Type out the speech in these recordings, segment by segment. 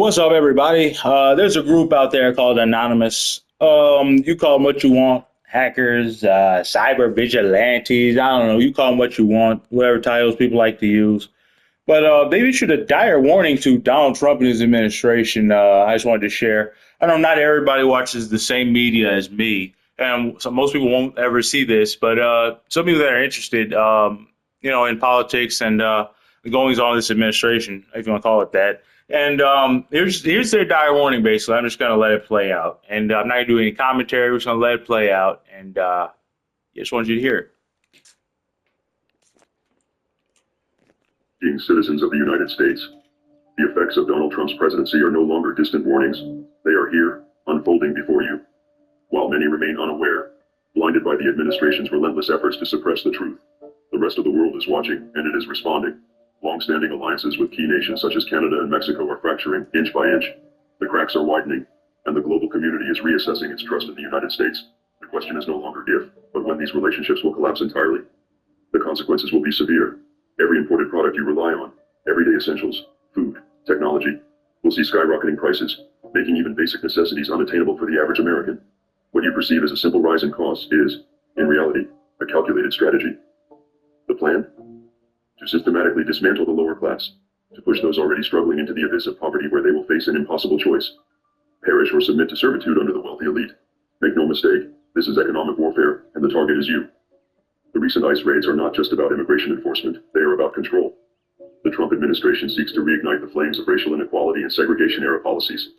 What's up, everybody? There's a group out there called Anonymous. You call them what you want, hackers, cyber vigilantes. I don't know. You call them what you want, whatever titles people like to use. But they issued a dire warning to Donald Trump and his administration. I just wanted to share. I know not everybody watches the same media as me, and so most people won't ever see this. But some people that are interested, in politics and the goings on of this administration, if you want to call it that. And here's their dire warning. Basically, I'm just going to let it play out, and I'm not going to do any commentary. We're just going to let it play out, and just wanted you to hear it. Being citizens of the United States, the effects of Donald Trump's presidency are no longer distant warnings. They are here, unfolding before you. While many remain unaware, blinded by the administration's relentless efforts to suppress the truth, the rest of the world is watching, and it is responding. Long-standing alliances with key nations such as Canada and Mexico are fracturing inch by inch. The cracks are widening, and the global community is reassessing its trust in the United States. The question is no longer if, but when these relationships will collapse entirely. The consequences will be severe. Every imported product you rely on, everyday essentials, food, technology, will see skyrocketing prices, making even basic necessities unattainable for the average American. What you perceive as a simple rise in costs is, in reality, a calculated strategy. The plan? To systematically dismantle the lower class, to push those already struggling into the abyss of poverty where they will face an impossible choice. Perish or submit to servitude under the wealthy elite. Make no mistake, this is economic warfare, and the target is you. The recent ICE raids are not just about immigration enforcement, they are about control. The Trump administration seeks to reignite the flames of racial inequality and segregation-era policies,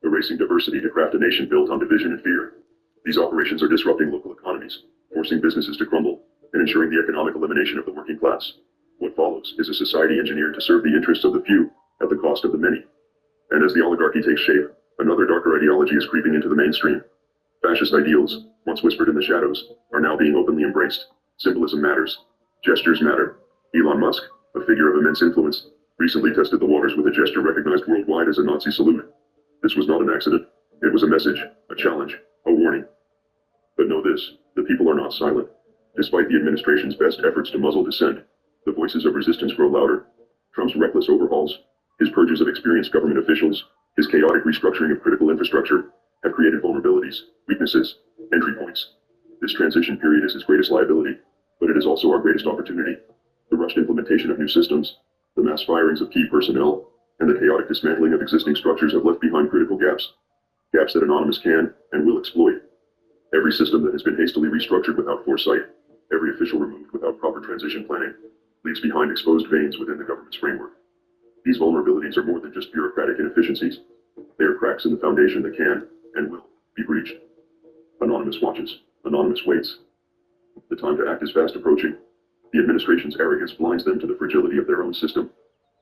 erasing diversity to craft a nation built on division and fear. These operations are disrupting local economies, forcing businesses to crumble, and ensuring the economic elimination of the working class. What follows is a society engineered to serve the interests of the few at the cost of the many. And as the oligarchy takes shape, another darker ideology is creeping into the mainstream. Fascist ideals, once whispered in the shadows, are now being openly embraced. Symbolism matters. Gestures matter. Elon Musk, a figure of immense influence, recently tested the waters with a gesture recognized worldwide as a Nazi salute. This was not an accident. It was a message, a challenge, a warning. But know this, the people are not silent. Despite the administration's best efforts to muzzle dissent, the voices of resistance grow louder. Trump's reckless overhauls, his purges of experienced government officials, his chaotic restructuring of critical infrastructure, have created vulnerabilities, weaknesses, entry points. This transition period is his greatest liability, but it is also our greatest opportunity. The rushed implementation of new systems, the mass firings of key personnel, and the chaotic dismantling of existing structures have left behind critical gaps that Anonymous can and will exploit. Every system that has been hastily restructured without foresight, every official removed without proper transition planning, leaves behind exposed veins within the government's framework. These vulnerabilities are more than just bureaucratic inefficiencies. They are cracks in the foundation that can and will be breached. Anonymous watches. Anonymous waits. The time to act is fast approaching. The administration's arrogance blinds them to the fragility of their own system.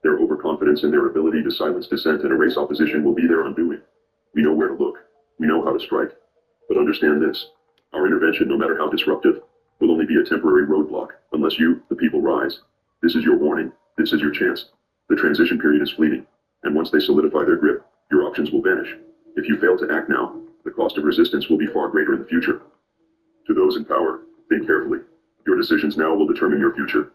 Their overconfidence in their ability to silence dissent and erase opposition will be their undoing. We know where to look. We know how to strike. But understand this. Our intervention, no matter how disruptive, will only be a temporary roadblock unless you, the people, rise. This is your warning. This is your chance. The transition period is fleeting, and once they solidify their grip, your options will vanish. If you fail to act now, the cost of resistance will be far greater in the future. To those in power, think carefully. Your decisions now will determine your future.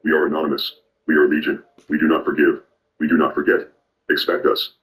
We are Anonymous. We are Legion. We do not forgive. We do not forget. Expect us.